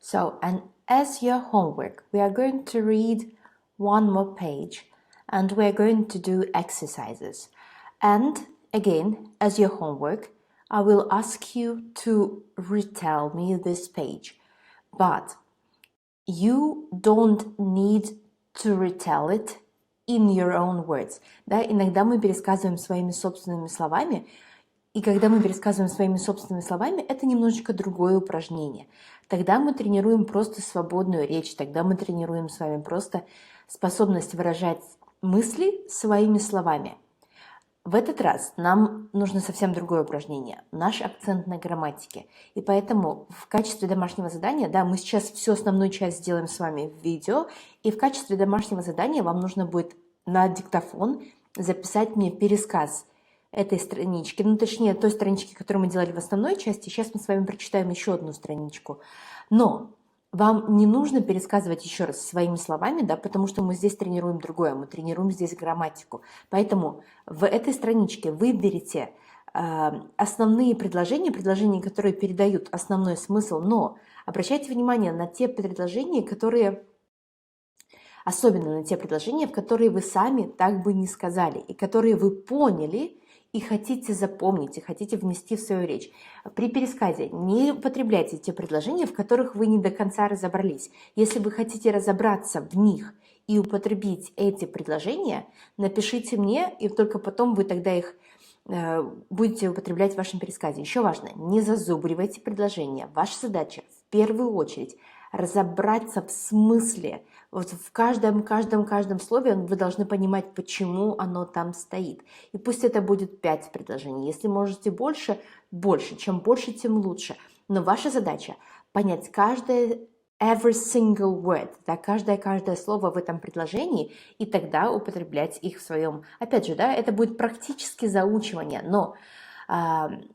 So, and as your homework, we are going to read one more page and we are going to do exercises. And again, as your homework, I will ask you to retell me this page. But you don't need to retell it in your own words. Да, иногда мы пересказываем своими собственными словами, и когда мы пересказываем своими собственными словами, это немножечко другое упражнение. Тогда мы тренируем просто свободную речь, тогда мы тренируем с вами просто способность выражать мысли своими словами. В этот раз нам нужно совсем другое упражнение, наш акцент на грамматике. И поэтому в качестве домашнего задания, да, мы сейчас всю основную часть сделаем с вами в видео, и в качестве домашнего задания вам нужно будет на диктофон записать мне пересказ этой странички, ну точнее той странички, которую мы делали в основной части. Сейчас мы с вами прочитаем еще одну страничку. Но вам не нужно пересказывать еще раз своими словами, да, потому что мы здесь тренируем другое, мы тренируем здесь грамматику. Поэтому в этой страничке выберите основные предложения, которые передают основной смысл, но обращайте внимание на те предложения, особенно на те предложения, в которые вы сами так бы не сказали, и которые вы поняли, и хотите запомнить, и хотите внести в свою речь. При пересказе не употребляйте те предложения, в которых вы не до конца разобрались. Если вы хотите разобраться в них и употребить эти предложения, напишите мне, и только потом вы тогда их будете употреблять в вашем пересказе. Еще важно, не зазубривайте предложения. Ваша задача в первую очередь разобраться в смысле. Вот в каждом слове вы должны понимать, почему оно там стоит. И пусть это будет 5 предложений. Если можете больше, больше. Чем больше, тем лучше. Но ваша задача понять каждое every single word, да, каждое слово в этом предложении, и тогда употреблять их в своем. Опять же, да, это будет практически заучивание, но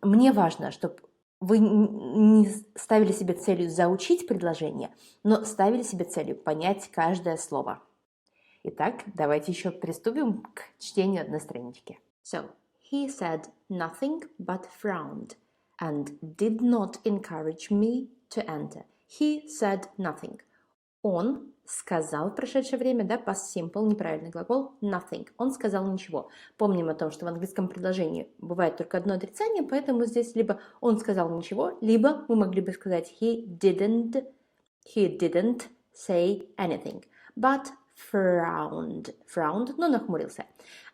мне важно, чтобы вы не ставили себе целью заучить предложение, но ставили себе целью понять каждое слово. Итак, давайте еще приступим к чтению одной странички. So, he said nothing but frowned and did not encourage me to enter. He said nothing. Он сказал в прошедшее время, да, past simple, неправильный глагол, nothing. Он сказал ничего. Помним о том, что в английском предложении бывает только одно отрицание, поэтому здесь либо он сказал ничего, либо мы могли бы сказать he didn't say anything, but frowned, но нахмурился,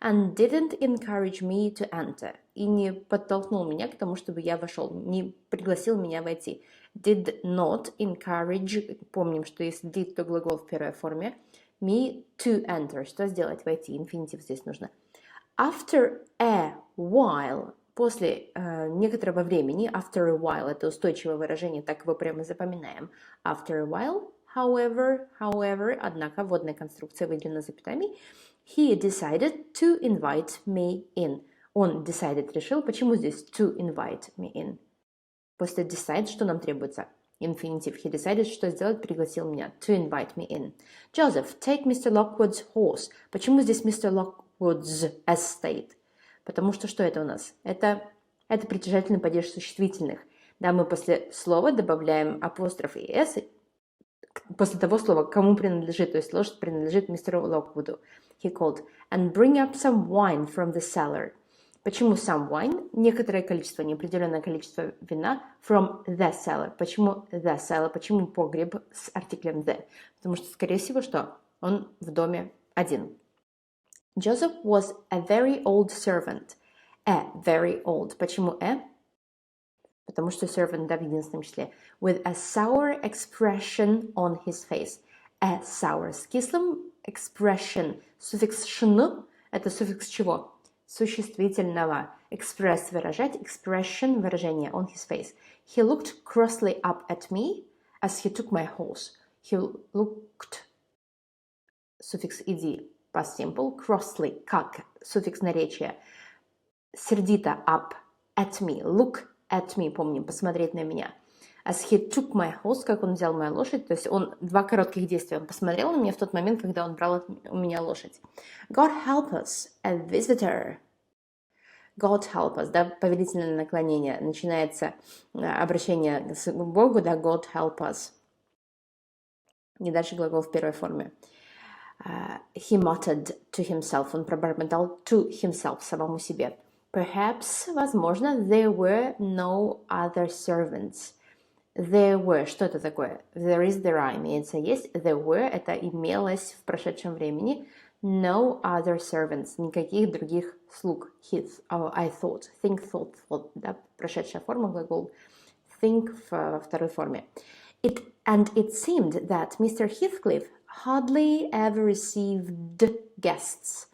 and didn't encourage me to enter, и не подтолкнул меня к тому, чтобы я вошел, не пригласил меня войти. Did not encourage, помним, что если did, то глагол в первой форме, me to enter, что сделать, войти, инфинитив здесь нужно. After a while, после некоторого времени, after a while, это устойчивое выражение, так его прямо запоминаем. After a while, however, однако, вводная конструкция выделена запятыми, he decided to invite me in. Он decided, решил, почему здесь to invite me in? После decide, что нам требуется? Инфинитив. He decided, что сделать, пригласил меня. To invite me in. Joseph, take Mr. Lockwood's horse. Почему здесь Mr. Lockwood's s стоит? Потому что это у нас? Это притяжательный падеж существительных. Да, мы после слова добавляем апостроф и s, после того слова, кому принадлежит, то есть лошадь принадлежит мистеру Локвуду. He called, and bring up some wine from the cellar. Почему some wine? Некоторое количество, неопределенное количество вина from the cellar. Почему the cellar? Почему погреб с артиклем the? Потому что, скорее всего, что он в доме один. Joseph was a very old servant. A very old. Почему a? Потому что servant, да, в единственном числе. With a sour expression on his face. A sour. С кислым expression. Суффикс шн – это суффикс чего? Существительного. Express – выражать. Expression – выражение. On his face. He looked crossly up at me as he took my horse. He looked. Суффикс ed. Past simple. Crossly. Как? Суффикс наречия. Сердито. Up. At me. Look at me. Помним. Посмотреть на меня. As he took my horse, как он взял мою лошадь, то есть он два коротких действия. Он посмотрел на меня в тот момент, когда он брал у меня лошадь. God help us, a visitor. God help us, да, повелительное наклонение. Начинается обращение к Богу, да, God help us. И дальше глагол в первой форме. He muttered to himself. Он пробормотал to himself, самому себе. Perhaps, возможно, there were no other servants. There were. Что это такое? There is, there are. Имеется, есть. There were. Это имелось в прошедшем времени. No other servants. Никаких других слуг. I thought. Think, thought. Да? Прошедшая форма, глагол. Think во второй форме. And it seemed that Mr. Heathcliff hardly ever received guests.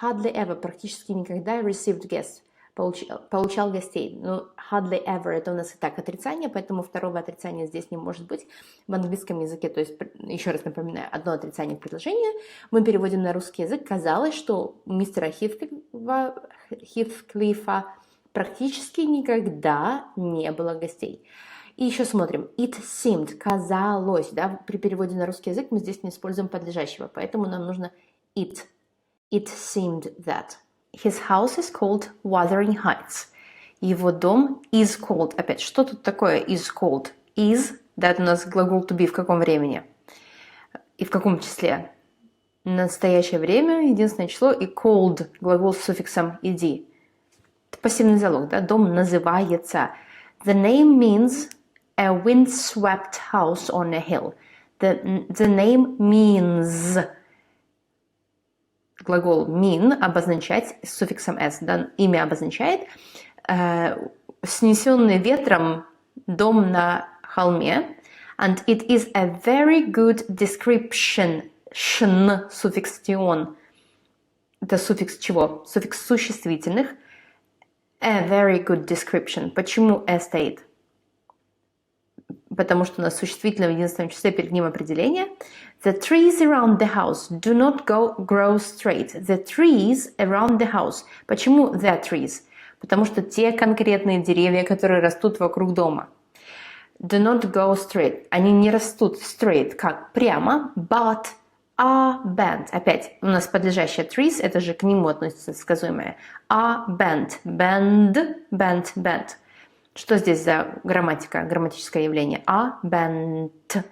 Hardly ever, практически никогда received guests. Получал гостей. Но hardly ever это у нас и так отрицание, поэтому второго отрицания здесь не может быть в английском языке. То есть, еще раз напоминаю, одно отрицание предложения мы переводим на русский язык. Казалось, что у мистера Хитклифа практически никогда не было гостей. И еще смотрим. It seemed, казалось, да, при переводе на русский язык мы здесь не используем подлежащего, поэтому нам нужно it. It seemed that. His house is called Wuthering Heights. Его дом is called. Опять, что тут такое is called? Is, да, это у нас глагол to be в каком времени? И в каком числе? Настоящее время, единственное число, и called, глагол с суффиксом ed. Это пассивный залог, да, дом называется. The name means a windswept house on a hill. The name means. Глагол mean обозначать с суффиксом s. Да, имя обозначает снесенный ветром дом на холме. And it is a very good description. Шн, суффикс тион. Это суффикс чего? Суффикс существительных. A very good description. Почему a стоит? Потому что у нас существительное в единственном числе, перед ним определение. The trees around the house do not grow straight. The trees around the house. Почему the trees? Потому что те конкретные деревья, которые растут вокруг дома. Do not go straight. Они не растут straight, как прямо, but are bent. Опять у нас подлежащее trees, это же к нему относится сказуемое. Are bent. Bend, bent, bent. Что здесь за грамматика, грамматическое явление? Are bent.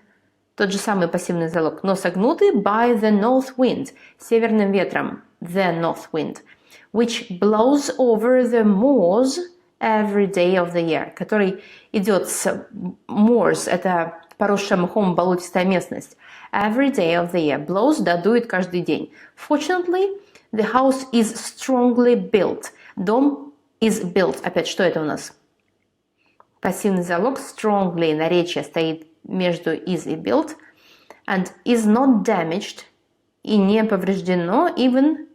Тот же самый пассивный залог, но согнуты by the north wind, северным ветром, the north wind, which blows over the moors every day of the year, который идет с moors, это поросшая мхом болотистая местность, every day of the year, blows, да, дует каждый день. Fortunately, the house is strongly built. Дом is built. Опять, что это у нас? Пассивный залог strongly, наречие стоит между is и built, and is not damaged, и не повреждено even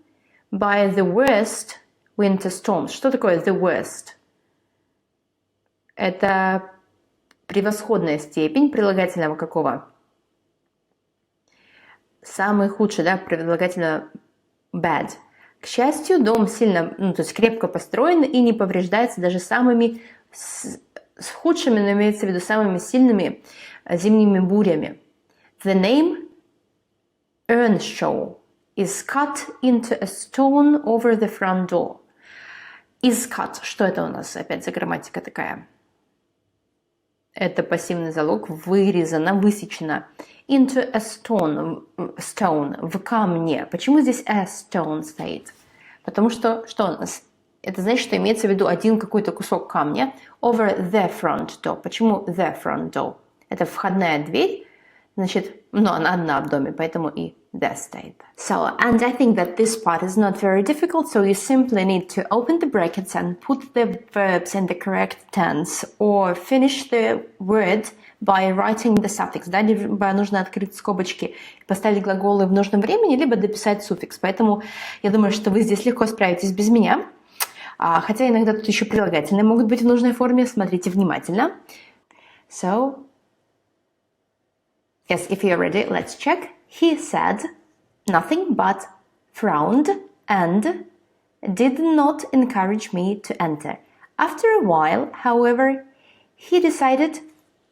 by the worst winter storms. Что такое the worst? Это превосходная степень прилагательного какого? Самый худший, да, прилагательного bad. К счастью, дом сильно, то есть крепко построен и не повреждается даже самыми с худшими, но имеется в виду самыми сильными зимними бурями. The name Earnshaw is cut into a stone over the front door. Is cut. Что это у нас опять за грамматика такая? Это пассивный залог. Вырезано, высечено. Into a stone, в камне. Почему здесь a stone стоит? Потому что у нас? Это значит, что имеется в виду один какой-то кусок камня. Over the front door. Почему the front door? Это входная дверь, значит, но она одна в доме, поэтому и the стоит. So, and I think that this part is not very difficult, so you simply need to open the brackets and put the verbs in the correct tense, or finish the word by writing the suffix. Да, либо нужно открыть скобочки, поставить глаголы в нужном времени, либо дописать суффикс. Поэтому я думаю, что вы здесь легко справитесь без меня. Хотя иногда тут еще прилагательные могут быть в нужной форме. Смотрите внимательно. So, yes, if you're ready, let's check. He said nothing but frowned and did not encourage me to enter. After a while, however, he decided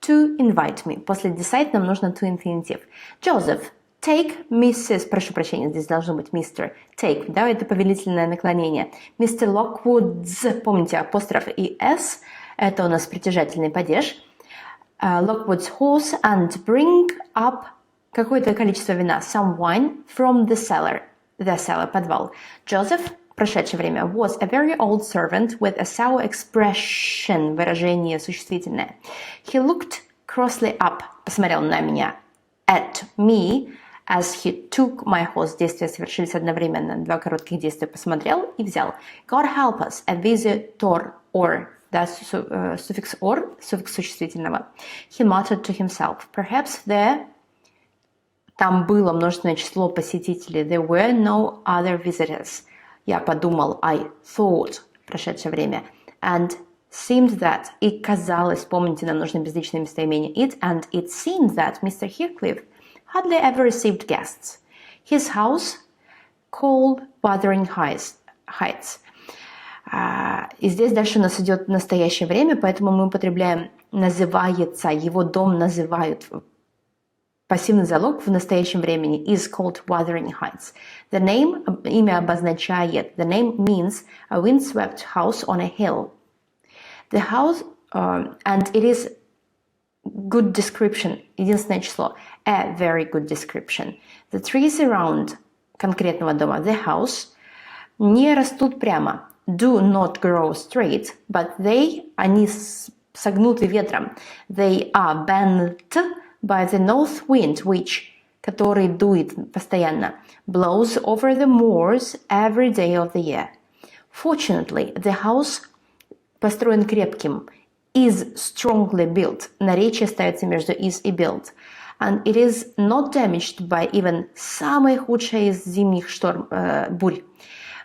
to invite me. После decide нам нужно to инфинитив. Joseph, take Mrs. Прошу прощения, здесь должно быть Mr. Take, да, это повелительное наклонение. Mr. Lockwood's, помните, апостроф и S, это у нас притяжательный падеж. Lockwood's horse and bring up Какое-то количество вина. Some wine from the cellar. The cellar, подвал. Joseph, прошедшее время, was a very old servant with a sour expression, выражение существительное. He looked crossly up, посмотрел на меня, at me, as he took my horse. Действия совершились одновременно. Два коротких действия. Посмотрел и взял. God help us, a visitor, or, да, суффикс or, суффикс существительного. He muttered to himself. Perhaps there... Там было множественное число посетителей. There were no other visitors. Я подумал, I thought, прошедшее время. And seemed that. И казалось, помните, нам нужно безличное местоимение it. And it seemed that Mr. Heathcliff hardly ever received guests. His house called Wuthering Heights. И здесь дальше у нас идет настоящее время, поэтому мы употребляем называется, его дом называют. Пассивный залог в настоящем времени is called Wuthering Heights. The name, имя обозначает, the name means a windswept house on a hill. The house, and it is good description, единственное число, a very good description. The trees around конкретного дома, the house, не растут прямо, do not grow straight, but они согнуты ветром. They are bent by the north wind, который дует постоянно, blows over the moors every day of the year. Fortunately, the house построен крепким, is strongly built. Наречие ставится между is и built. And it is not damaged by even самые худшие из зимних бурь.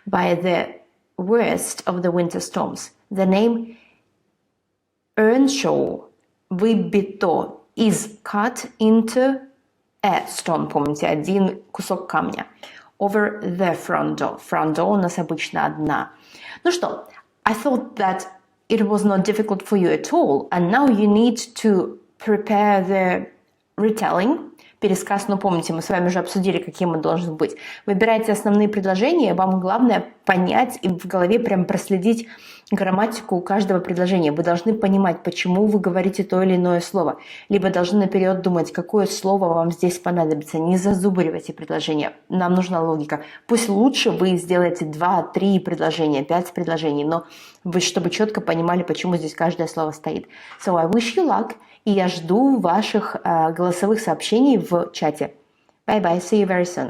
By the worst of the winter storms. The name Earnshaw выбито is cut into a stone, помните, один кусок камня. Over the front door. Front door у нас обычно одна. Ну что, I thought that it was not difficult for you at all, and now you need to prepare the retelling, пересказ, но помните, мы с вами уже обсудили, каким он должен быть. Выбирайте основные предложения, вам главное понять и в голове прям проследить грамматику каждого предложения. Вы должны понимать, почему вы говорите то или иное слово, либо должны наперед думать, какое слово вам здесь понадобится. Не зазубривайте предложения, нам нужна логика. Пусть лучше вы сделаете 2-3 предложения, 5 предложений, но вы чтобы четко понимали, почему здесь каждое слово стоит. So I wish you luck, и я жду ваших голосовых сообщений в чате. Bye-bye, see you very soon.